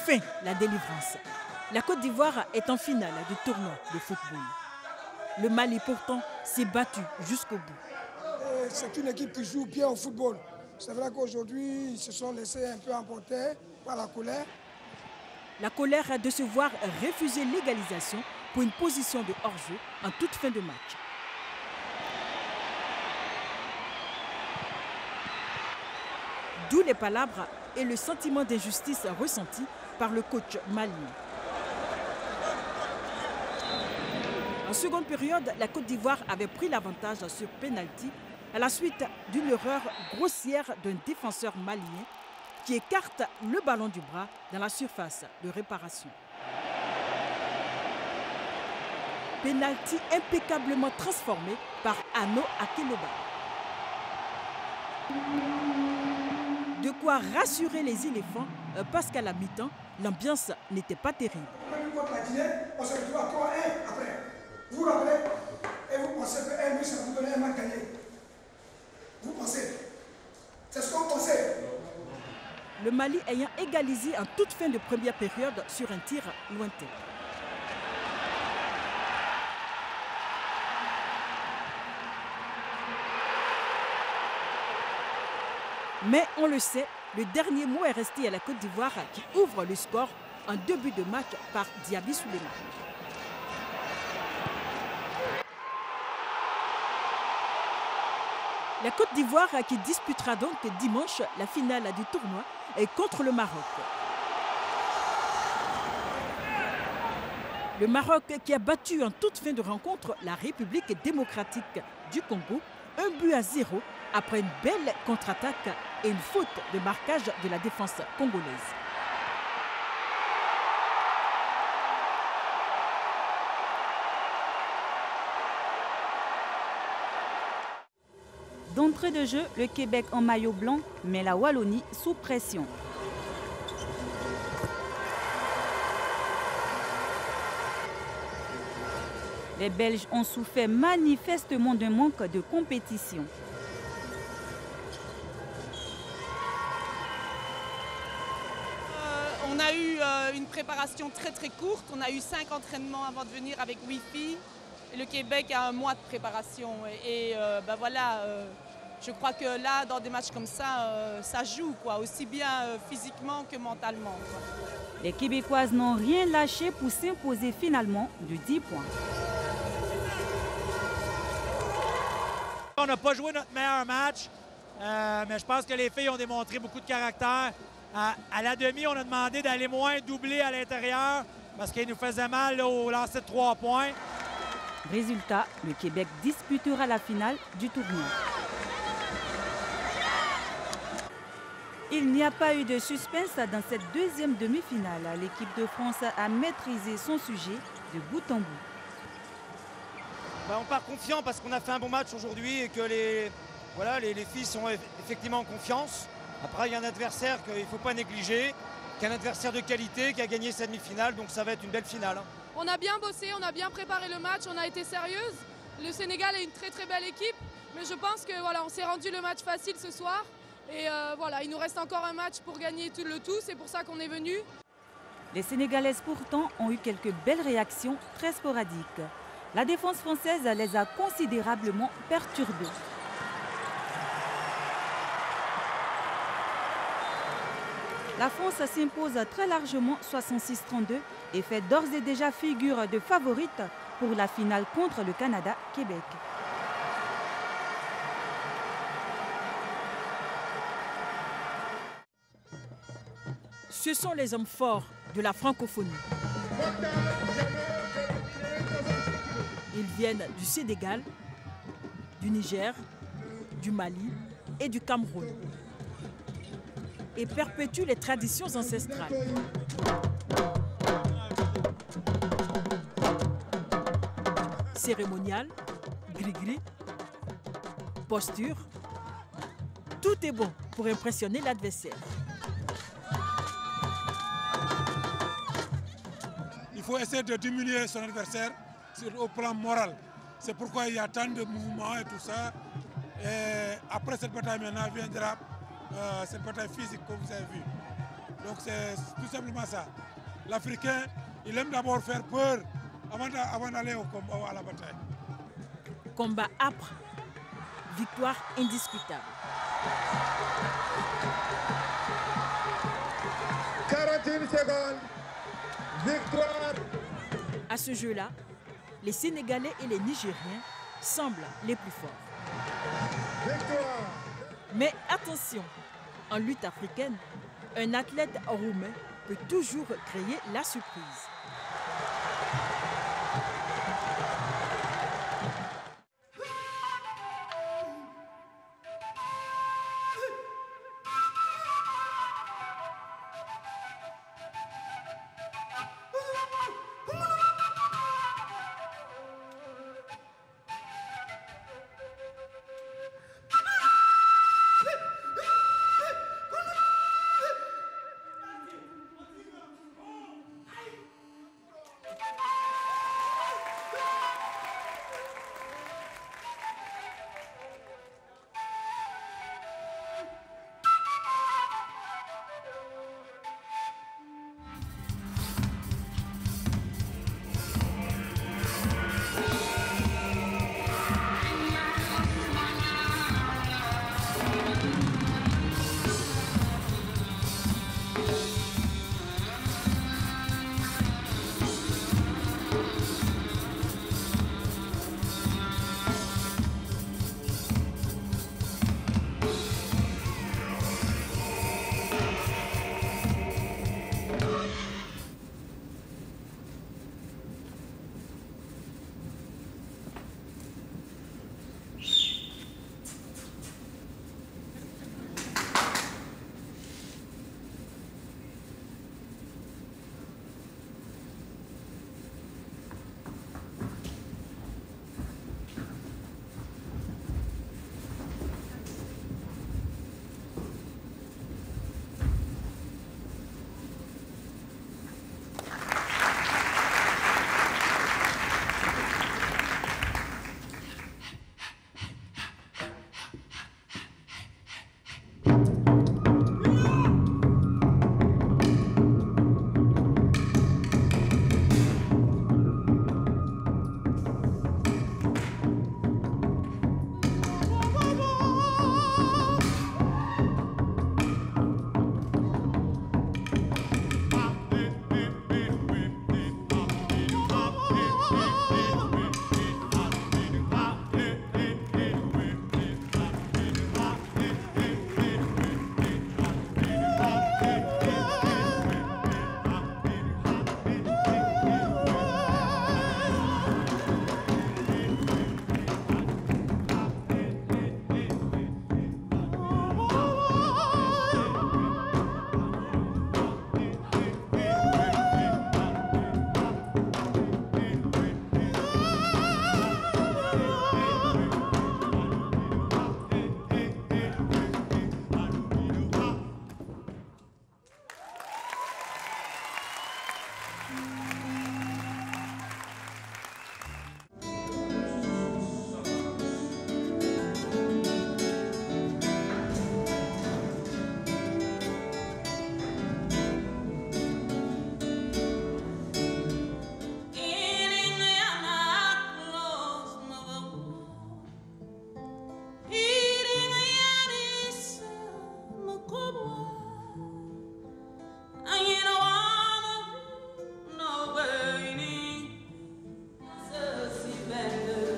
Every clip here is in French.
Enfin, la délivrance. La Côte d'Ivoire est en finale du tournoi de football. Le Mali, pourtant, s'est battu jusqu'au bout. C'est une équipe qui joue bien au football. C'est vrai qu'aujourd'hui, ils se sont laissés un peu emporter par la colère. La colère de se voir refuser l'égalisation pour une position de hors-jeu en toute fin de match. D'où les palabres et le sentiment d'injustice ressenti par le coach malien. En seconde période, la Côte d'Ivoire avait pris l'avantage sur pénalty à la suite d'une erreur grossière d'un défenseur malien qui écarte le ballon du bras dans la surface de réparation. Pénalty impeccablement transformé par Ano Akeloba. De quoi rassurer les éléphants parce qu'à la mi-temps, l'ambiance n'était pas terrible. On se retrouve à 3-1 après. Vous vous rappelez? Et vous pensez que 1 but, ça vous donne un match gagné? Vous pensez? C'est ce qu'on pensait. Le Mali ayant égalisé en toute fin de première période sur un tir lointain. Mais on le sait, le dernier mot est resté à la Côte d'Ivoire qui ouvre le score en 2 buts de match par Diaby Souleymane. La Côte d'Ivoire qui disputera donc dimanche la finale du tournoi contre le Maroc. Le Maroc qui a battu en toute fin de rencontre la République démocratique du Congo 1-0 après une belle contre-attaque et une faute de marquage de la défense congolaise. D'entrée de jeu, le Québec en maillot blanc met la Wallonie sous pression. Les Belges ont souffert manifestement d'un manque de compétition. On a eu une préparation très courte. On a eu 5 entraînements avant de venir avec Wi-Fi. Et le Québec a un mois de préparation. Et voilà, je crois que là, dans des matchs comme ça, ça joue, quoi, aussi bien physiquement que mentalement, quoi. Les Québécoises n'ont rien lâché pour s'imposer finalement de 10 points. On n'a pas joué notre meilleur match, mais je pense que les filles ont démontré beaucoup de caractère. À la demi, on a demandé d'aller moins doubler à l'intérieur parce qu'il nous faisait mal là, au lancer de 3 points. Résultat, le Québec disputera la finale du tournoi. Il n'y a pas eu de suspense dans cette deuxième demi-finale. L'équipe de France a maîtrisé son sujet de bout en bout. On part confiant parce qu'on a fait un bon match aujourd'hui et que les filles sont effectivement en confiance. Après, il y a un adversaire qu'il ne faut pas négliger, qui est un adversaire de qualité, qui a gagné sa demi-finale, donc ça va être une belle finale. On a bien bossé, on a bien préparé le match, on a été sérieuse. Le Sénégal est une très belle équipe, mais je pense que voilà, on s'est rendu le match facile ce soir. Et voilà, il nous reste encore un match pour gagner tout le tout, c'est pour ça qu'on est venu. Les Sénégalaises pourtant ont eu quelques belles réactions très sporadiques. La défense française les a considérablement perturbées. La France s'impose très largement 66-32 et fait d'ores et déjà figure de favorite pour la finale contre le Canada-Québec. Ce sont les hommes forts de la francophonie. Ils viennent du Sénégal, du Niger, du Mali et du Cameroun et perpétuent les traditions ancestrales. Cérémonial, gris-gris, posture, tout est bon pour impressionner l'adversaire. Il faut essayer de diminuer son adversaire au plan moral. C'est pourquoi il y a tant de mouvements et tout ça. Et après cette bataille, maintenant viendra cette bataille physique que vous avez vue. Donc c'est tout simplement ça. L'Africain, il aime d'abord faire peur avant d'aller au combat, à la bataille. Combat âpre, victoire indiscutable. 41 secondes, victoire. À ce jeu-là, les Sénégalais et les Nigériens semblent les plus forts. Victoire. Mais attention, en lutte africaine, un athlète roumain peut toujours créer la surprise.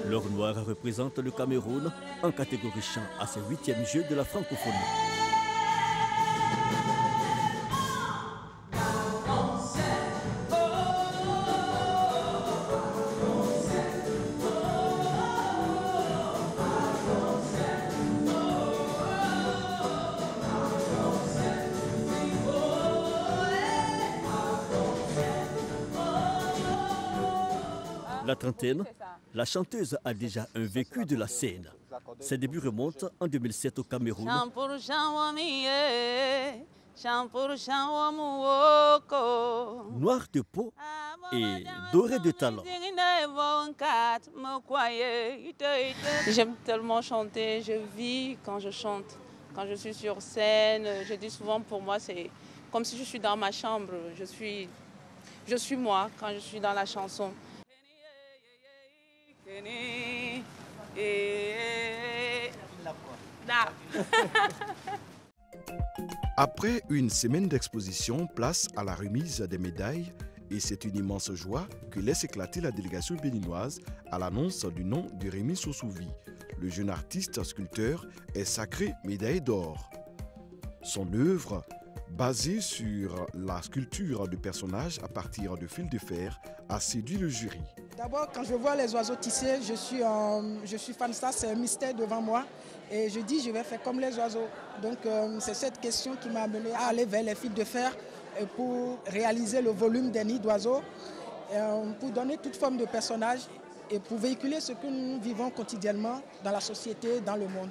L'or noir représente le Cameroun en catégorie chant à ses 8e Jeux de la francophonie. La trentaine, la chanteuse a déjà un vécu de la scène. Ses débuts remontent en 2007 au Cameroun. Noire de peau et dorée de talent. J'aime tellement chanter, je vis quand je chante. Quand je suis sur scène, je dis souvent pour moi c'est comme si je suis dans ma chambre. Je suis moi quand je suis dans la chanson. Après une semaine d'exposition, place à la remise des médailles. Et c'est une immense joie que laisse éclater la délégation béninoise à l'annonce du nom de Rémi Sosouvi. Le jeune artiste sculpteur est sacré médaille d'or. Son œuvre, basée sur la sculpture de personnages à partir de fils de fer, a séduit le jury. D'abord, quand je vois les oiseaux tissés, je suis fan de ça, c'est un mystère devant moi. Et je dis, je vais faire comme les oiseaux. Donc, c'est cette question qui m'a amené à aller vers les fils de fer pour réaliser le volume des nids d'oiseaux, pour donner toute forme de personnage et pour véhiculer ce que nous vivons quotidiennement dans la société, dans le monde.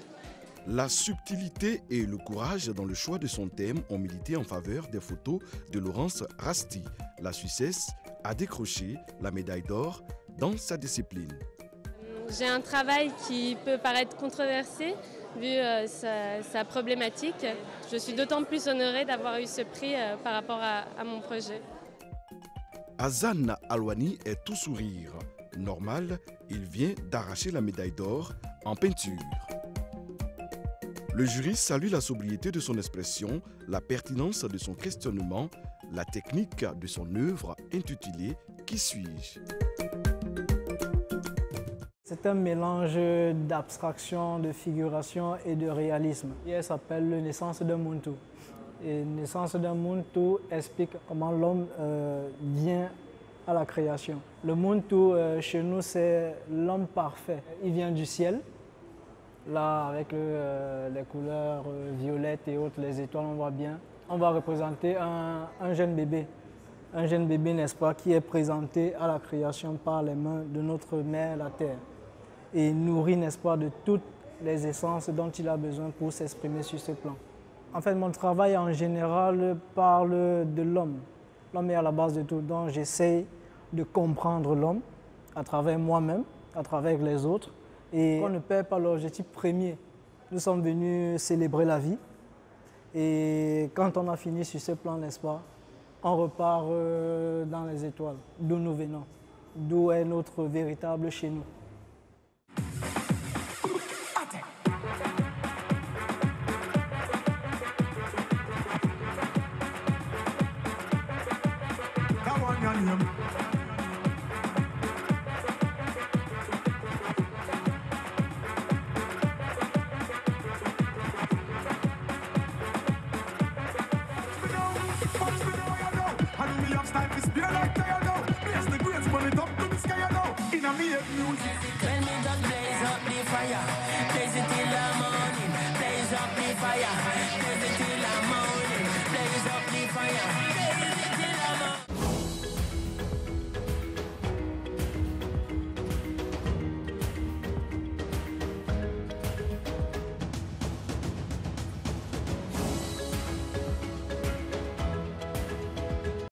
La subtilité et le courage dans le choix de son thème ont milité en faveur des photos de Laurence Rasti. La Suissesse a décroché la médaille d'or dans sa discipline. J'ai un travail qui peut paraître controversé vu sa problématique. Je suis d'autant plus honorée d'avoir eu ce prix par rapport à mon projet. Hassan Alwani est tout sourire. Normal, il vient d'arracher la médaille d'or en peinture. Le jury salue la sobriété de son expression, la pertinence de son questionnement, la technique de son œuvre intitulée « Qui suis-je ?» C'est un mélange d'abstraction, de figuration et de réalisme. Et elle s'appelle « Naissance d'un Muntu ». Et « Naissance d'un Muntu » explique comment l'homme vient à la création. Le Muntu, chez nous, c'est l'homme parfait. Il vient du ciel. Là, avec les couleurs violettes et autres, les étoiles, on voit bien. On va représenter un jeune bébé. Un jeune bébé, n'est-ce pas, qui est présenté à la création par les mains de notre mère, la terre. Et nourri, n'est-ce pas, de toutes les essences dont il a besoin pour s'exprimer sur ce plan. En fait, mon travail en général parle de l'homme. L'homme est à la base de tout, donc j'essaie de comprendre l'homme à travers moi-même, à travers les autres. Et on ne perd pas l'objectif premier. Nous sommes venus célébrer la vie. Et quand on a fini sur ce plan, n'est-ce pas, on repart dans les étoiles, d'où nous venons, d'où est notre véritable chez nous. Like they are now, yes, the greats burn it up to the sky now. In a me music.